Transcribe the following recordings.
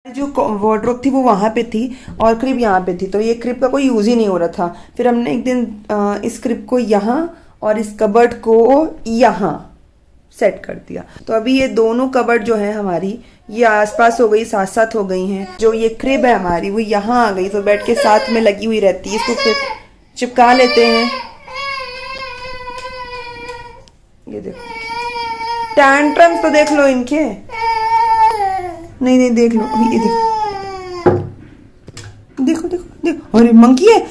जो वार्डरोब थी वो वहाँ पे थी और क्रिब यहाँ पे थी, तो ये क्रिब का कोई यूज ही नहीं हो रहा था। फिर हमने एक दिन इस क्रिब को यहाँ और इस कबर्ड को यहाँ सेट कर दिया। तो अभी ये दोनों कबर्ड जो है हमारी ये आसपास हो गई, साथ साथ हो गई हैं। जो ये क्रिब है हमारी वो यहाँ आ गई, तो बेड के साथ में लगी हुई रहती है। इसको फिर चिपका लेते हैं। ये देखो टैंट्रम्स तो देख लो इनके। नहीं नहीं देख लो अभी, ये देखो देखो देखो देखो, अरे मंकी है।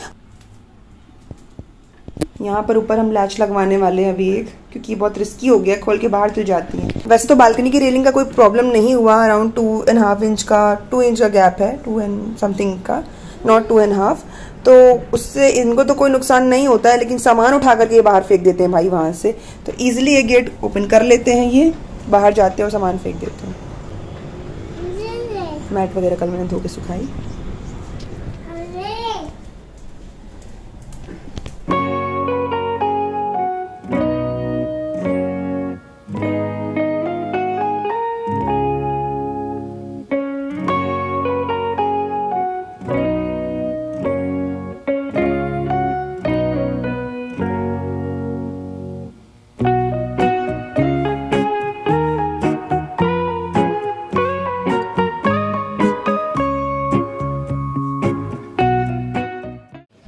यहाँ पर ऊपर हम लैच लगवाने वाले हैं अभी एक, क्योंकि बहुत रिस्की हो गया, खोल के बाहर तो जाती है। वैसे तो बालकनी की रेलिंग का कोई प्रॉब्लम नहीं हुआ। अराउंड 2.5 इंच का 2 इंच का गैप है, 2 एंड समथिंग का, नॉट 2.5। तो उससे इनको तो कोई नुकसान नहीं होता है, लेकिन सामान उठा करके बाहर फेंक देते हैं भाई वहां से। तो ईजिली ये गेट ओपन कर लेते हैं, ये बाहर जाते हैं और सामान फेंक देते हैं। मैट वगैरह कल मैंने धो के सुखाई।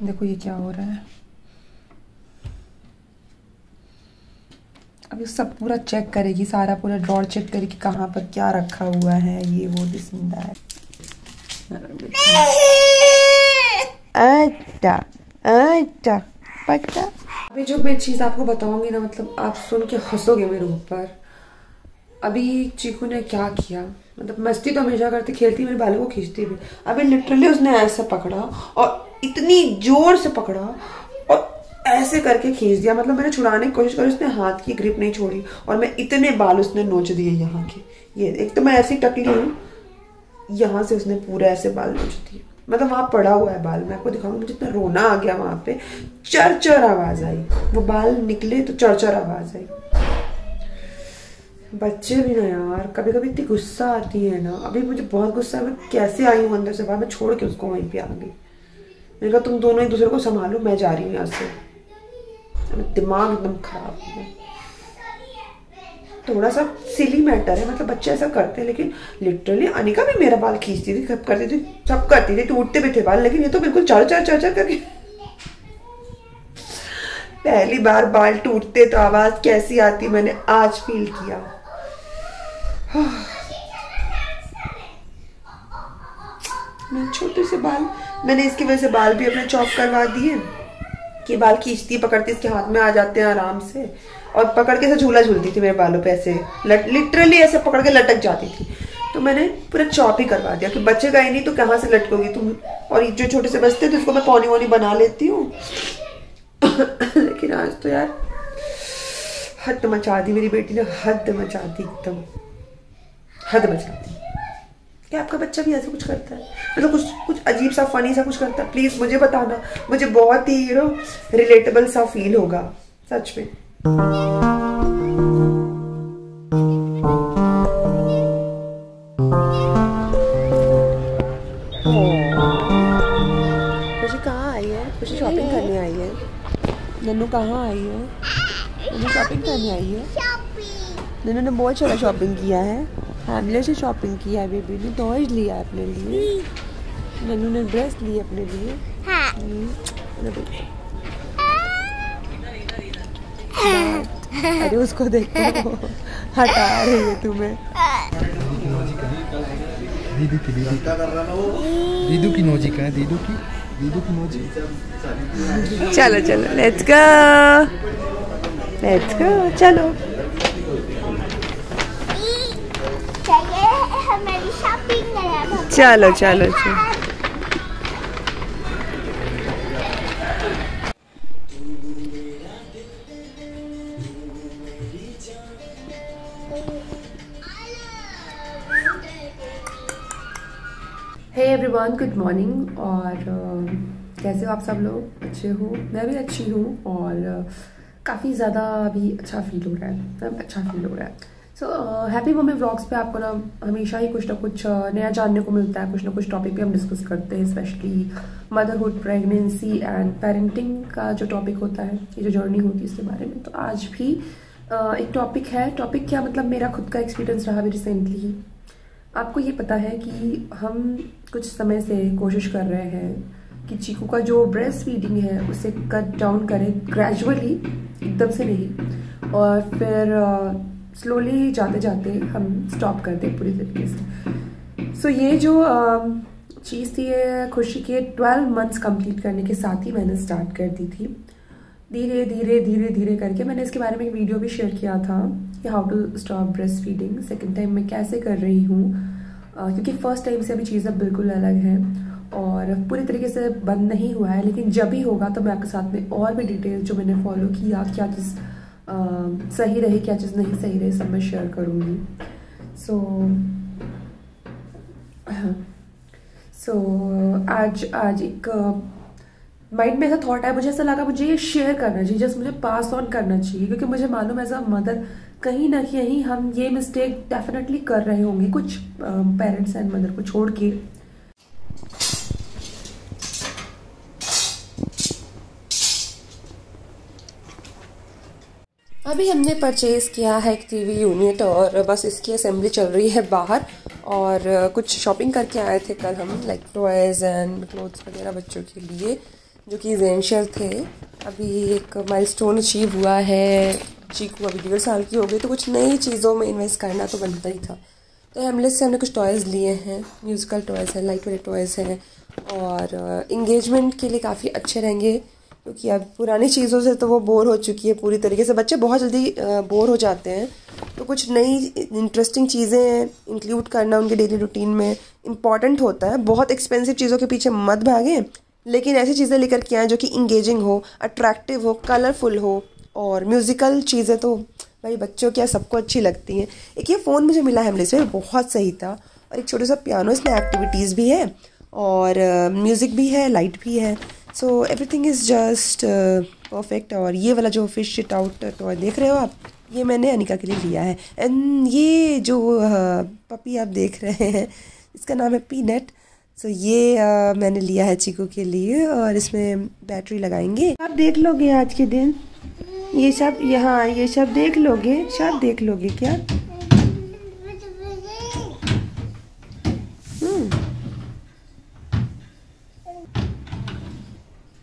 देखो ये क्या हो रहा है। अभी सब पूरा चेक करेगी, सारा पूरा ड्रॉर चेक करेगी कहाँ पर क्या रखा हुआ है, ये वो दिस एंड दैट। अच्छा अच्छा पक्का। अभी जो मैं चीज आपको बताऊंगी ना, मतलब आप सुन के हंसोगे मेरे ऊपर। अभी चीकू ने क्या किया, मतलब मस्ती तो हमेशा करती, खेलती, मेरे बालों को खींचती भी। अभी लिटरली उसने ऐसे पकड़ा और इतनी जोर से पकड़ा और ऐसे करके खींच दिया। मतलब मैंने छुड़ाने की कोशिश करी, उसने हाथ की ग्रिप नहीं छोड़ी और मैं इतने बाल उसने नोच दिए यहाँ के। ये एक तो मैं ऐसी टकली हूँ, यहाँ से उसने पूरा ऐसे बाल नोच दिए। मतलब वहां पड़ा हुआ है बाल, मैं आपको दिखाऊंगी। मुझे इतना रोना आ गया वहां पे, चरचर आवाज आई। वो बाल निकले तो चरचर आवाज आई। बच्चे भी ना यार, कभी कभी इतनी गुस्सा आती है ना। अभी मुझे बहुत गुस्सा है, मैं कैसे आई हूँ अंदर से बाहर। मैं छोड़ के उसको वहीं पे आ गई। मैंने कहा तुम दोनों एक दूसरे को संभालो, मैं जा रही हूँ यहाँ से। दिमाग एकदम खराब है। थोड़ा सा सिली मैटर है, मतलब बच्चे ऐसा करते हैं, लेकिन लिटरली अनिका भी मेरा बाल खींचती थी, सब करती थी, सब करती थी, टूटते भी थे बाल। लेकिन ये तो बिल्कुल चढ़ चढ़ चढ़ चढ़ करके। पहली बार बाल टूटते तो आवाज कैसी आती मैंने आज फील किया। छोटे से बाल, मैंने इसकी वजह से बाल भी अपने चॉप करवा दिए कि बाल खींचती पकड़ती इसके हाथ में आ जाते हैं आराम से। और पकड़ के ऐसे झूला झूलती थी मेरे बालों पे, ऐसे लिटरली ऐसे पकड़ के लटक जाती थी। तो मैंने पूरा चॉप ही करवा दिया कि बचेगा ही नहीं तो कहाँ से लटकोगी तुम। और जो छोटे से बचते तो इसको मैं पौनी वोनी बना लेती हूँ। लेकिन आज तो यार हद मचा दी मेरी बेटी ने, हद मचा दी, एकदम हद मचा दी। क्या आपका बच्चा भी ऐसा कुछ करता है, मतलब कुछ अजीब सा फनी सा कुछ करता है? प्लीज मुझे बताना, मुझे बहुत ही रिलेटेबल सा फील होगा सच में। खुशी कहाँ आई है? खुशी शॉपिंग करने आई है। नन्नू कहाँ आई है? नन्नू शॉपिंग करने आई है। नन्नू ने बहुत सारा शॉपिंग किया है, फैमिली से शॉपिंग किया है। बेबी ने टॉयज लिया है अपने लिए, नन्नू ने ड्रेस ली अपने लिए। अरे उसको देखो हटा रही है तुम्हें। दीदू की नोजी का है, दीदू की नोजी। चलो चलो लेट्स गो चलो। चलो चलो चलो। Hey everyone, good morning. और कैसे हो आप सब लोग? अच्छे हो? मैं भी अच्छी हूँ और काफ़ी ज़्यादा अभी अच्छा फील हो रहा है, सब अच्छा फील हो रहा है। हैप्पी मम्मी व्लॉग्स पे आपको ना हमेशा ही कुछ ना कुछ नया जानने को मिलता है, कुछ ना कुछ टॉपिक पे हम डिस्कस करते हैं, specially motherhood, pregnancy and parenting का जो टॉपिक होता है, ये जो जर्नी होती है इसके बारे में। तो आज भी एक टॉपिक है, टॉपिक क्या मतलब मेरा खुद का एक्सपीरियंस रहा भी रिसेंटली ही। आपको ये पता है कि हम कुछ समय से कोशिश कर रहे हैं कि चीकू का जो ब्रेस्ट फीडिंग है उसे कट डाउन करें ग्रेजुअली, एकदम से नहीं, और फिर स्लोली जाते जाते हम स्टॉप कर दें पूरी तरीके से। सो ये जो चीज़ थी, ये खुशी के 12 मंथ्स कंप्लीट करने के साथ ही मैंने स्टार्ट कर दी थी। धीरे धीरे धीरे धीरे करके मैंने इसके बारे में एक वीडियो भी शेयर किया था कि how to stop breastfeeding. Second time मैं कैसे कर रही हूँ, क्योंकि फर्स्ट टाइम से अभी चीज़ें बिल्कुल अलग हैं और पूरी तरीके से बंद नहीं हुआ है, लेकिन जब भी होगा तो मैं आपके साथ में और भी डिटेल जो मैंने फॉलो किया, क्या चीज़ सही रही, क्या चीज़ नहीं सही रही, सब मैं शेयर करूँगी। सो आज एक माइंड में ऐसा थॉट है, मुझे ऐसा लगा मुझे ये शेयर करना चाहिए, जस्ट मुझे पास ऑन करना चाहिए, क्योंकि मुझे मालूम है एज अ मदर कहीं ना कहीं हम ये मिस्टेक डेफिनेटली कर रहे होंगे, कुछ पेरेंट्स एंड मदर को छोड़ के। अभी हमने परचेज़ किया है एक टीवी यूनिट और बस इसकी असेंबली चल रही है बाहर, और कुछ शॉपिंग करके आए थे कल हम, लाइक टॉयज़ एंड क्लोथ्स वगैरह बच्चों के लिए जो कि एसेंशियल थे। अभी एक माइलस्टोन अचीव हुआ है, चीकू अभी 1.5 साल की हो गई, तो कुछ नई चीज़ों में इन्वेस्ट करना तो बनता ही था। तो हेमलेस से हमने कुछ टॉयज़ लिए हैं, म्यूज़िकल टॉयज़ हैं, लाइट वेट टॉयज़ हैं, और इंगेजमेंट के लिए काफ़ी अच्छे रहेंगे, क्योंकि अब पुरानी चीज़ों से तो वो बोर हो चुकी है पूरी तरीके से, बच्चे बहुत जल्दी बोर हो जाते हैं। तो कुछ नई इंटरेस्टिंग चीज़ें इंक्लूड करना उनके डेली रूटीन में इम्पॉर्टेंट होता है। बहुत एक्सपेंसिव चीज़ों के पीछे मत भागें, लेकिन ऐसी चीज़ें लेकर के आएँ जो कि इंगेजिंग हो, अट्रैक्टिव हो, कलरफुल हो, और म्यूज़िकल चीज़ें तो भाई बच्चों क्या सबको अच्छी लगती हैं। एक ये फ़ोन मुझे मिला है से, बहुत सही था, और एक छोटा सा पियानो, इसमें एक्टिविटीज़ भी है और म्यूज़िक भी है, लाइट भी है, so everything is just perfect. और ये वाला जो फिश इट आउट टॉय देख रहे हो आप, ये मैंने अनिका के लिए लिया है। एंड ये जो पपी आप देख रहे हैं इसका नाम है पीनट। सो ये मैंने लिया है चीकू के लिए, और इसमें बैटरी लगाएंगे। आप देख लोगे आज के दिन ये सब, यहाँ ये सब देख लोगे, सब देख लोगे क्या?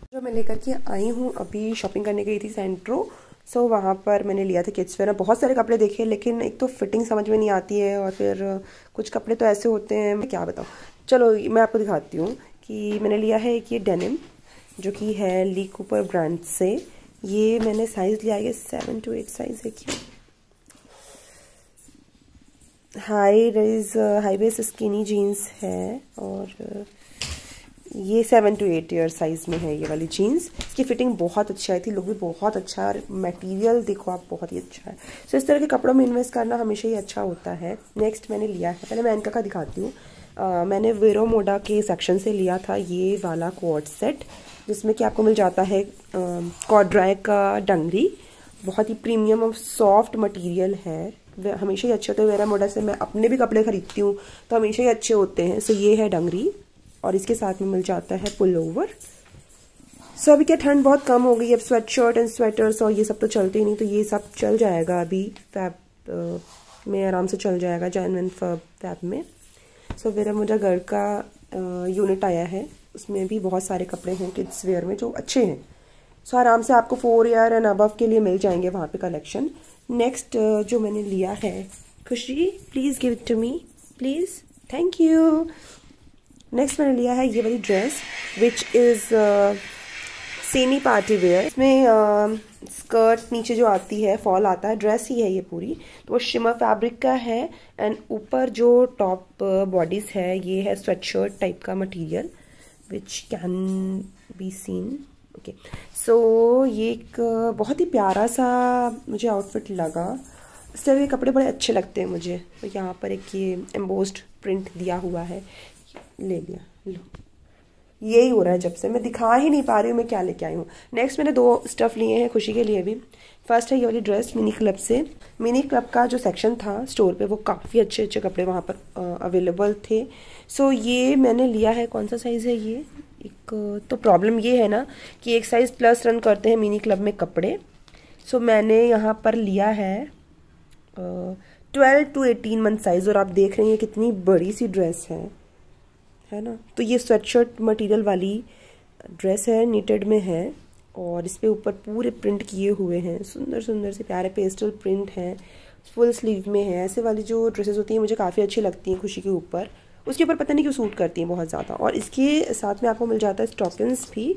जो मैं लेकर के आई हूँ, अभी शॉपिंग करने गई थी सेंट्रो। सो वहाँ पर मैंने लिया था किड्स वेयर। बहुत सारे कपड़े देखे, लेकिन एक तो फिटिंग समझ में नहीं आती है, और फिर कुछ कपड़े तो ऐसे होते हैं, मैं क्या बताऊँ। चलो मैं आपको दिखाती हूँ कि मैंने लिया है एक ये डेनिम, जो कि है ली कूपर ब्रांड से। ये मैंने साइज़ लिया है 7 to 8 साइज़ है क्या, हाई वेस्ट स्किनी जीन्स है, और ये 7 to 8 ईयर साइज़ में है ये वाली जीन्स। इसकी फिटिंग बहुत अच्छी आई थी, लुक भी बहुत अच्छा है, और मटेरियल देखो आप बहुत ही अच्छा है। सो इस तरह के कपड़ों में इन्वेस्ट करना हमेशा ही अच्छा होता है। नेक्स्ट मैंने लिया है, पहले मैं इनका दिखाती हूँ। मैंने वेरो मोडा के सेक्शन से लिया था ये वाला कोट सेट, जिसमें कि आपको मिल जाता है कॉर्ड्राय का डंगरी, बहुत ही प्रीमियम और सॉफ्ट मटेरियल है, हमेशा ही अच्छे होते हैं। वेरो मोडा से मैं अपने भी कपड़े खरीदती हूँ तो हमेशा ही अच्छे होते हैं। सो ये है डंगरी, और इसके साथ में मिल जाता है पुल ओवर। सो अभी क्या ठंड बहुत कम हो गई, अब स्वेट शर्ट एंड स्वेटर्स और ये सब तो चलते ही नहीं, तो ये सब चल जाएगा अभी फैब में, आराम से चल जाएगा जनवरी फैब में। सो मेरा मुझे घर का यूनिट आया है, उसमें भी बहुत सारे कपड़े हैं किड्स वेयर में जो अच्छे हैं। सो आराम से आपको 4 ईयर एंड अबव के लिए मिल जाएंगे वहाँ पे कलेक्शन। नेक्स्ट जो मैंने लिया है, Khushi please give it to me please, thank you. Next मैंने लिया है ये वाली dress, which is semi party wear. इसमें स्कर्ट नीचे जो आती है, फॉल आता है, ड्रेस ही है ये पूरी, तो वो शिमर फैब्रिक का है। एंड ऊपर जो टॉप बॉडीज है, ये है स्वेट शर्ट टाइप का material, which can be seen. Okay, so ये एक बहुत ही प्यारा सा मुझे आउटफिट लगा। इस तरह के कपड़े बड़े अच्छे लगते हैं मुझे। तो यहाँ पर एक ये एम्बोस्ड प्रिंट दिया हुआ है, ले लिया, लो यही हो रहा है जब से, मैं दिखा ही नहीं पा रही हूँ मैं क्या लेके आई हूँ। नेक्स्ट मैंने 2 स्टफ लिए हैं खुशी के लिए भी। फर्स्ट है ये वाली ड्रेस मिनी क्लब से। मिनी क्लब का जो सेक्शन था स्टोर पे वो काफ़ी अच्छे अच्छे कपड़े वहाँ पर अवेलेबल थे। सो ये मैंने लिया है, कौन सा साइज़ है ये, एक तो प्रॉब्लम ये है ना कि एक साइज़ प्लस रन करते हैं मिनी क्लब में कपड़े। सो मैंने यहाँ पर लिया है 12 to 18 मंथ साइज़, और आप देख रहे हैं कितनी बड़ी सी ड्रेस है ना। तो ये स्वेटशर्ट मटेरियल वाली ड्रेस है, नीटेड में है, और इस पे ऊपर पूरे प्रिंट किए हुए हैं, सुंदर सुंदर से प्यारे पेस्टल प्रिंट हैं, फुल स्लीव में है। ऐसे वाली जो ड्रेसेस होती हैं मुझे काफ़ी अच्छी लगती हैं खुशी के ऊपर, उसके ऊपर पता नहीं क्यों सूट करती हैं बहुत ज़्यादा। और इसके साथ में आपको मिल जाता है स्टॉकिंग्स भी,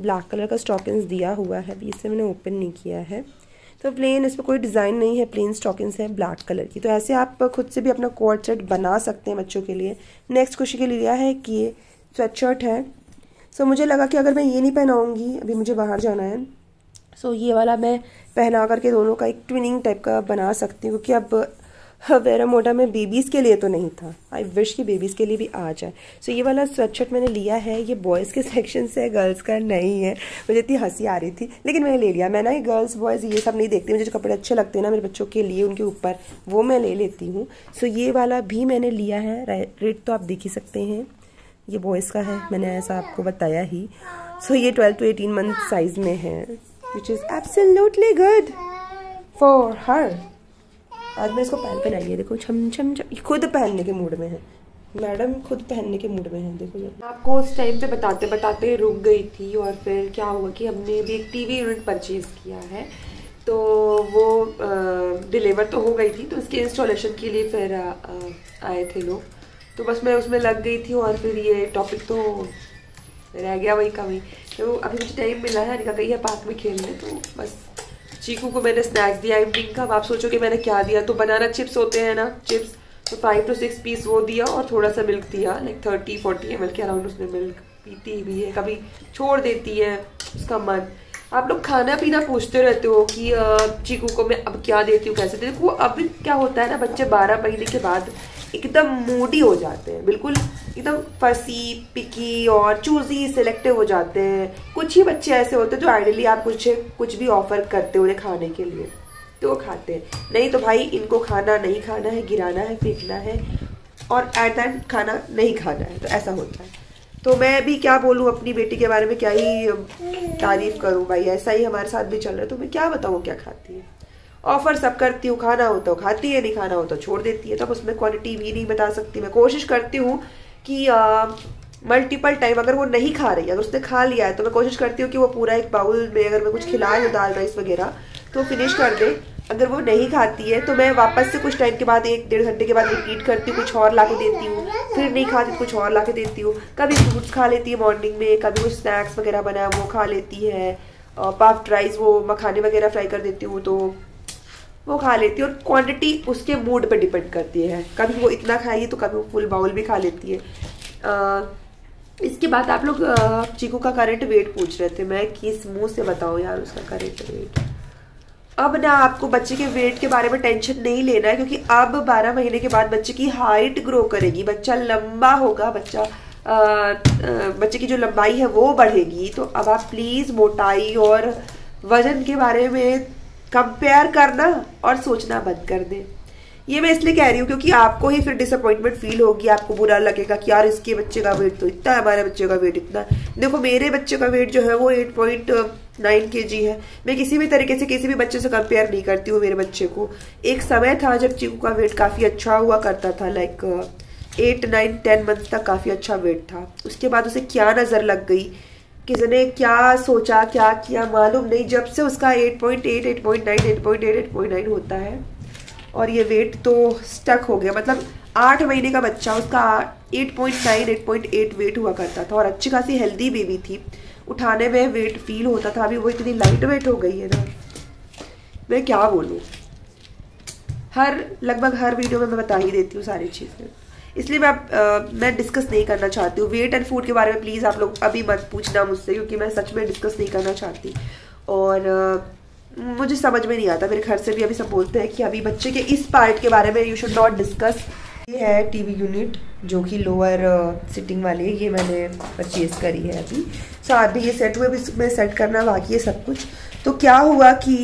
ब्लैक कलर का स्टॉकिंग्स दिया हुआ है, अभी इसे मैंने ओपन नहीं किया है। तो प्लेन, इस पर कोई डिज़ाइन नहीं है, प्लेन स्टॉकिंग्स है ब्लैक कलर की। तो ऐसे आप खुद से भी अपना कोट सेट बना सकते हैं बच्चों के लिए। नेक्स्ट खुशी के लिए लिया है कि ये स्वेटशर्ट है। सो मुझे लगा कि अगर मैं ये नहीं पहनाऊँगी, अभी मुझे बाहर जाना है, सो ये वाला मैं पहना करके दोनों का एक ट्विनिंग टाइप का बना सकती हूँ, क्योंकि अब वेरा मोटा में बेबीज़ के लिए तो नहीं था, आई विश कि बेबीज़ के लिए भी आ जाए। सो ये वाला स्वेटशर्ट मैंने लिया है, ये बॉयज़ के सेक्शन से है, गर्ल्स का नहीं है। मुझे इतनी हंसी आ रही थी लेकिन मैंने ले लिया। मैं ना ये गर्ल्स बॉयज़ ये सब नहीं देखती, मुझे जो कपड़े अच्छे लगते हैं ना मेरे बच्चों के लिए उनके ऊपर, वो मैं ले लेती हूँ। सो ये वाला भी मैंने लिया है, रेट तो आप देख ही सकते हैं, ये बॉयज़ का है, मैंने ऐसा आपको बताया ही। सो ये 12 to 18 मंथ साइज़ में है, which is absolutely good for her. आज मैं इसको पहनाई है, देखो छम छम छम, खुद पहनने के मूड में है मैडम, खुद पहनने के मूड में है। देखो आपको उस टाइम पे बताते बताते रुक गई थी, और फिर क्या हुआ कि हमने भी एक टीवी यूनिट परचेज किया है, तो वो डिलीवर तो हो गई थी, तो उसके इंस्टॉलेशन के लिए फिर आए थे लोग, तो बस मैं उसमें लग गई थी, और फिर ये टॉपिक तो रह गया वही का वही। तो अभी मुझे टाइम मिला है, निकल गई है पार्क में खेलने, तो बस चीकू को मैंने स्नैक्स दिया इवनिंग का। अब आप सोचो कि मैंने क्या दिया, तो बनाना चिप्स होते हैं ना, चिप्स, तो 5 to 6 पीस वो दिया, और थोड़ा सा मिल्क दिया, लाइक 30-40 ml के अराउंड उसने मिल्क पीती भी है, कभी छोड़ देती है उसका मन। आप लोग खाना पीना पूछते रहते हो कि चीकू को मैं अब क्या देती हूँ, कैसे देती हूँ। अब क्या होता है ना, बच्चे 12 महीने के बाद एकदम मूडी हो जाते हैं, बिल्कुल एकदम फसी पिकी और चूजी सिलेक्टिव हो जाते हैं। कुछ ही बच्चे ऐसे होते हैं जो आइडियली आप कुछ भी ऑफर करते हो उन्हें खाने के लिए तो वो खाते हैं, नहीं तो भाई इनको खाना नहीं खाना है, गिराना है, फेंकना है, और एट द एंड खाना नहीं खाना है, तो ऐसा होता है। तो मैं भी क्या बोलूँ अपनी बेटी के बारे में, क्या ही तारीफ करूँ भाई, ऐसा ही हमारे साथ भी चल रहा है। तो मैं क्या बताऊँ क्या खाती है, ऑफर सब करती हूँ, खाना हो तो खाती है, नहीं खाना हो तो छोड़ देती है। तब उसमें क्वांटिटी भी नहीं बता सकती। मैं कोशिश करती हूँ कि मल्टीपल टाइम अगर वो नहीं खा रही है, अगर उसने खा लिया है, तो मैं कोशिश करती हूँ कि वो पूरा एक बाउल में अगर मैं कुछ खिलाए हो दाल राइस वगैरह तो फिनिश कर दे। अगर वो नहीं खाती है तो मैं वापस से कुछ टाइम के बाद 1-1.5 घंटे के बाद रिपीट करती हूँ, कुछ और ला के देती हूँ, फिर नहीं खाती तो कुछ और ला के देती हूँ। कभी फ्रूट्स खा लेती है मॉर्निंग में, कभी कुछ स्नैक्स वगैरह बनाया वो खा लेती है, पफ्ड राइस वो मखाने वगैरह फ्राई कर देती हूँ तो वो खा लेती है। और क्वांटिटी उसके मूड पर डिपेंड करती है, कभी वो इतना खाएगी तो कभी वो फुल बाउल भी खा लेती है। इसके बाद आप लोग चीकू का करंट वेट पूछ रहे थे, मैं किस मुंह से बताऊँ यार उसका करंट वेट। अब ना आपको बच्चे के वेट के बारे में टेंशन नहीं लेना है, क्योंकि अब 12 महीने के बाद बच्चे की हाइट ग्रो करेगी, बच्चा लंबा होगा, बच्चे की जो लंबाई है वो बढ़ेगी। तो अब आप प्लीज मोटाई और वजन के बारे में कंपेयर करना और सोचना बंद कर दें। ये मैं इसलिए कह रही हूँ क्योंकि आपको ही फिर डिसअपॉइंटमेंट फील होगी, आपको बुरा लगेगा कि यार इसके बच्चे का वेट तो इतना है, हमारे बच्चे का वेट इतना। देखो मेरे बच्चे का वेट जो है वो 8.9 kg है। मैं किसी भी तरीके से किसी भी बच्चे से कंपेयर नहीं करती हूँ मेरे बच्चे को। एक समय था जब चीकू का वेट काफी अच्छा हुआ करता था, लाइक 8, 9, 10 मंथ तक काफी अच्छा वेट था। उसके बाद उसे क्या नजर लग गई, किसने क्या सोचा क्या किया मालूम नहीं, जब से उसका 8.8, 8.9, 8.8, 8.9 होता है और ये वेट तो स्टक हो गया। मतलब 8 महीने का बच्चा, उसका 8.9, 8.8 वेट हुआ करता था और अच्छी खासी हेल्दी बेबी थी, उठाने में वेट फील होता था। अभी वो इतनी लाइट वेट हो गई है ना, मैं क्या बोलूँ। लगभग हर वीडियो में मैं बता ही देती हूँ सारी चीज़ें, इसलिए मैं डिस्कस नहीं करना चाहती हूँ। वेट एंड फूड के बारे में प्लीज़ आप लोग अभी मत पूछना मुझसे, क्योंकि मैं सच में डिस्कस नहीं करना चाहती। और मुझे समझ में नहीं आता, मेरे घर से भी अभी सब बोलते हैं कि अभी बच्चे के इस पार्ट के बारे में यू शुड नॉट डिस्कस, ये है टीवी यूनिट जो कि लोअर सिटिंग वाली है, ये मैंने परचेज करी है अभी। साथ भी ये सेट हुए, इसमें सेट करना बाकी है सब कुछ। तो क्या हुआ कि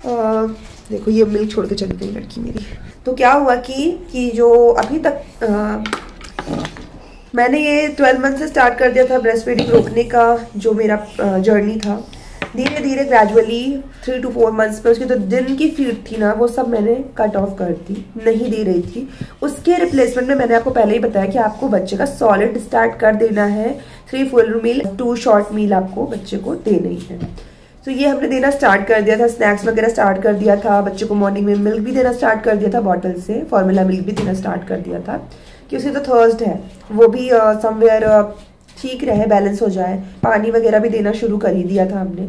देखो ये मिल्क छोड़ के चली गई लड़की मेरी। तो क्या हुआ कि जो अभी तक मैंने ये 12 मंथ से स्टार्ट कर दिया था ब्रेस्ट फीडिंग रोकने का जो मेरा जर्नी था। धीरे धीरे ग्रेजुअली 3 to 4 मंथ्स पे उसकी तो दिन की फीड थी ना, वो सब मैंने कट ऑफ कर दी, नहीं दे रही थी। उसके रिप्लेसमेंट में मैंने आपको पहले ही बताया कि आपको बच्चे का सॉलिड स्टार्ट कर देना है। 3 फुल मील 2 शॉर्ट मील आपको बच्चे को देना ही है। तो ये हमने देना स्टार्ट कर दिया था, स्नैक्स वगैरह स्टार्ट कर दिया था, बच्चे को मॉर्निंग में मिल्क भी देना स्टार्ट कर दिया था बॉटल से, फॉर्मूला मिल्क भी देना स्टार्ट कर दिया था कि उसे तो थर्स्ट है, वो भी समवेयर ठीक रहे, बैलेंस हो जाए। पानी वगैरह भी देना शुरू कर ही दिया था हमने।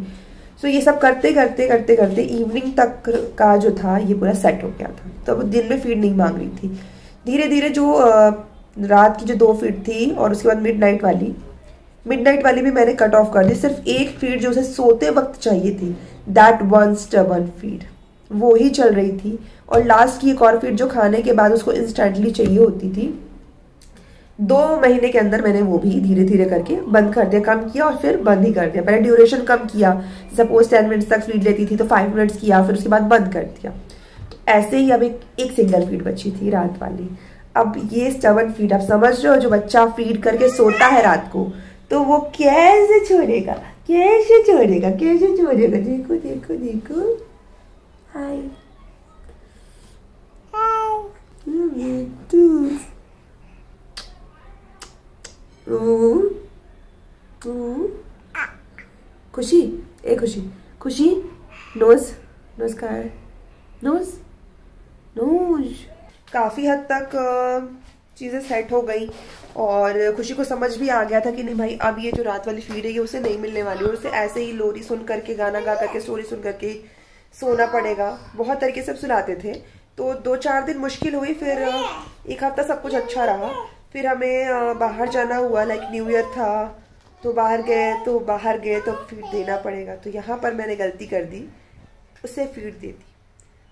तो ये सब करते करते करते करते इवनिंग तक का जो था ये पूरा सेट हो गया था। तो अब दिन में फीड नहीं मांग रही थी। धीरे धीरे जो रात की जो 2 फीड थी और उसके बाद मिडनाइट वाली भी मैंने कट ऑफ कर दी। सिर्फ एक फीड जो उसे सोते वक्त चाहिए थी, दैट वन स्टबर्न फीड, वो ही चल रही थी। और लास्ट की एक और फीड जो खाने के बाद उसको इंस्टेंटली चाहिए होती थी, 2 महीने के अंदर मैंने वो भी धीरे धीरे करके बंद कर दिया, कम किया और फिर बंद ही कर दिया। पहले ड्यूरेशन कम किया, सपोज 10 मिनट्स तक फीड लेती थी तो 5 मिनट्स किया, फिर उसके बाद बंद कर दिया। तो ऐसे ही अब एक सिंगल फीड बची थी रात वाली। अब ये स्टबर्न फीड आप समझ रहे हो, जो बच्चा फीड करके सोता है रात को तो वो कैसे छोड़ेगा, कैसे छोड़ेगा, कैसे छोड़ेगा। देखो देखो देखो, हाय खुशी, ए खुशी, खुशी नोज का है, नोज। काफी हद तक चीजें सेट हो गई और खुशी को समझ भी आ गया था कि नहीं भाई अब ये जो रात वाली फीड है ये उसे नहीं मिलने वाली, और उसे ऐसे ही लोरी सुन करके, गाना गा करके, स्टोरी सुन करके सोना पड़ेगा। बहुत तरीके से सुलाते थे। तो 2-4 दिन मुश्किल हुई, फिर 1 हफ्ता सब कुछ अच्छा रहा। फिर हमें बाहर जाना हुआ, लाइक न्यू ईयर था तो बाहर गए तो फीड देना पड़ेगा। तो यहाँ पर मैंने गलती कर दी, उसे फीड दे दी।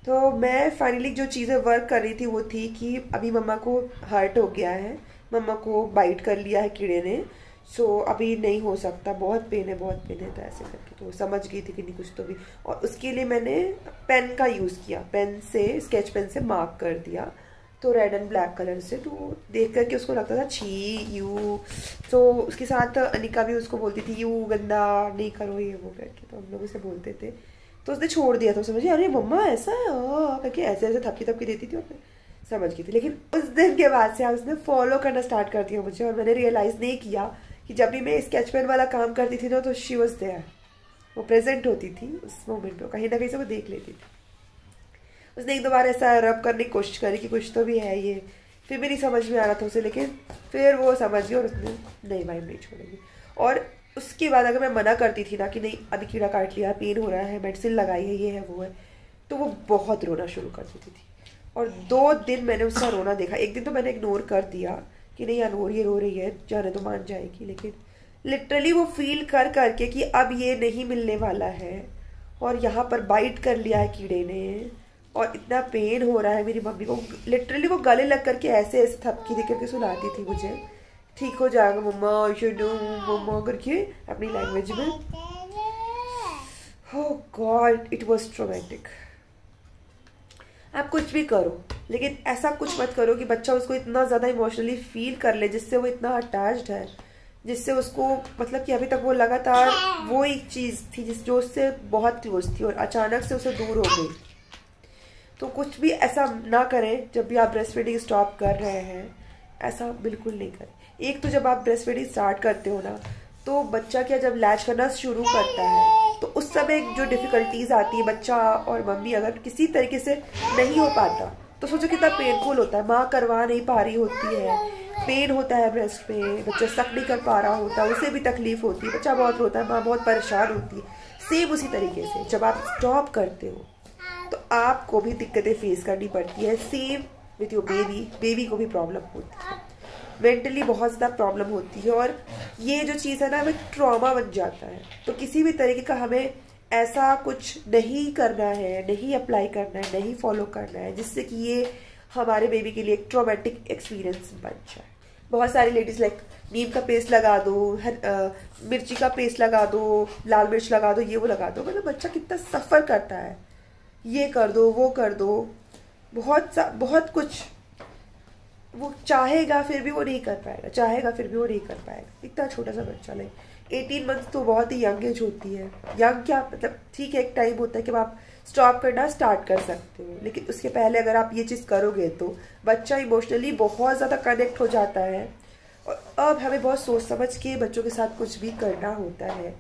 तो मैं फाइनली जो चीज़ें वर्क कर रही थी वो थी कि अभी मम्मा को हर्ट हो गया है, मम्मा को बाइट कर लिया है कीड़े ने, सो अभी नहीं हो सकता, बहुत पेन है तो ऐसे करके तो समझ गई थी कि नहीं कुछ तो भी। और उसके लिए मैंने पेन का यूज़ किया, पेन से, स्केच पेन से मार्क कर दिया, तो रेड एंड ब्लैक कलर से। तो देख करके उसको लगता था छी यू। तो उसके साथ अनिका भी उसको बोलती थी यू गंदा नहीं करो ये वो करके, तो हम लोग उसे बोलते थे। तो उसने छोड़ दिया था, समझिए अरे मम्मा ऐसा है करके ऐसे ऐसे थपकी देती थी और समझ गई थी। लेकिन उस दिन के बाद से उसने फॉलो करना स्टार्ट कर दिया मुझे, और मैंने रियलाइज़ नहीं किया कि जब भी मैं स्केच पेन वाला काम करती थी ना तो शी वॉज देयर, वो प्रेजेंट होती थी उस मोमेंट पे, कहीं ना कहीं से वो देख लेती थी। उसने 1-2 बार ऐसा रब करने की कोशिश करी कि कुछ तो भी है ये, फिर भी नहीं समझ में आ रहा था उसे, लेकिन फिर वो समझ गई और उसने नहीं भाई नहीं छोड़ेगी। और उसके बाद अगर मैं मना करती थी ना कि नहीं अभी कीड़ा काट लिया, पेन हो रहा है, मेडिसिन लगाई है, ये है वो है, तो वो बहुत रोना शुरू कर देती थी। और 2 दिन मैंने उसका रोना देखा। एक दिन तो मैंने इग्नोर कर दिया कि नहीं अनोर ये रो रही है, जाने तो मान जाएगी, लेकिन लिटरली वो फील कर करके कि अब ये नहीं मिलने वाला है और यहाँ पर बाइट कर लिया है कीड़े ने और इतना पेन हो रहा है मेरी मम्मी को, लिटरली वो गले लग करके ऐसे ऐसे थपकी दे करके सुनाती थी मुझे, ठीक हो जाएगा मम्मा, मम्मा करके अपनी लैंग्वेज में। ओह गॉड, इट वाज ट्रॉमेटिक। आप कुछ भी करो लेकिन ऐसा कुछ मत करो कि बच्चा उसको इतना ज़्यादा इमोशनली फील कर ले जिससे वो इतना अटैच्ड है, जिससे उसको मतलब कि अभी तक वो लगातार वो एक चीज़ थी जो उससे बहुत क्लोज थी और अचानक से उसे दूर हो गई। तो कुछ भी ऐसा ना करें जब भी आप ब्रेस्ट फीडिंग स्टॉप कर रहे हैं, ऐसा बिल्कुल नहीं करें। एक तो जब आप ब्रेस्ट फीडिंग स्टार्ट करते हो ना, तो बच्चा क्या जब लैच करना शुरू करता है तो उस समय जो डिफ़िकल्टीज आती है, बच्चा और मम्मी अगर किसी तरीके से नहीं हो पाता तो सोचो कितना पेनफुल होता है। माँ करवा नहीं पा रही होती है, पेन होता है ब्रेस्ट पे, बच्चा सक नहीं कर पा रहा होता, उसे भी तकलीफ होती है, बच्चा बहुत रोता है, माँ बहुत परेशान होती है। सेम उसी तरीके से जब आप स्टॉप करते हो तो आपको भी दिक्कतें फेस करनी पड़ती है। सेम विथ योर बेबी को भी प्रॉब्लम होती है, मेंटली बहुत ज़्यादा प्रॉब्लम होती है और ये जो चीज़ है ना हमें ट्रॉमा बन जाता है। तो किसी भी तरीके का हमें ऐसा कुछ नहीं करना है, नहीं अप्लाई करना है, नहीं फॉलो करना है जिससे कि ये हमारे बेबी के लिए एक ट्रॉमेटिक एक्सपीरियंस बन जाए। बहुत सारी लेडीज लाइक नीम का पेस्ट लगा दो, मिर्ची का पेस्ट लगा दो, लाल मिर्च लगा दो, ये वो लगा दो, मतलब बच्चा कितना सफ़र करता है, ये कर दो वो कर दो, बहुत कुछ वो चाहेगा फिर भी वो नहीं कर पाएगा, चाहेगा फिर भी वो नहीं कर पाएगा। इतना छोटा सा बच्चा, लाइक 18 मंथ्स तो बहुत ही यंग एज होती है। यंग क्या मतलब, ठीक है एक टाइम होता है कि आप स्टॉप करना स्टार्ट कर सकते हो, लेकिन उसके पहले अगर आप ये चीज़ करोगे तो बच्चा इमोशनली बहुत ज़्यादा कनेक्ट हो जाता है। और अब हमें बहुत सोच समझ के बच्चों के साथ कुछ भी करना होता है,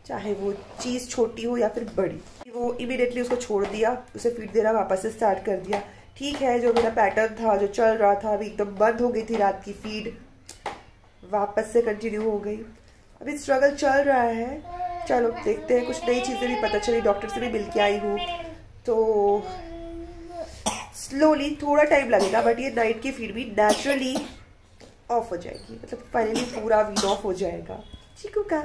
चाहे वो चीज़ छोटी हो या फिर बड़ी। वो इमीडिएटली उसको छोड़ दिया, उसे फीड देना वापस से स्टार्ट कर दिया, ठीक है। जो मेरा पैटर्न था जो चल रहा था, अभी एकदम बंद हो गई थी रात की फीड, वापस से कंटिन्यू हो गई। अभी स्ट्रगल चल रहा है, चलो देखते हैं। कुछ नई चीज़ें भी पता चली, डॉक्टर से भी मिल के आई हूँ, तो स्लोली थोड़ा टाइम लगेगा, बट ये नाइट की फीड भी नेचुरली ऑफ हो जाएगी, मतलब फाइनली पूरा वीन ऑफ हो जाएगा चीकू का।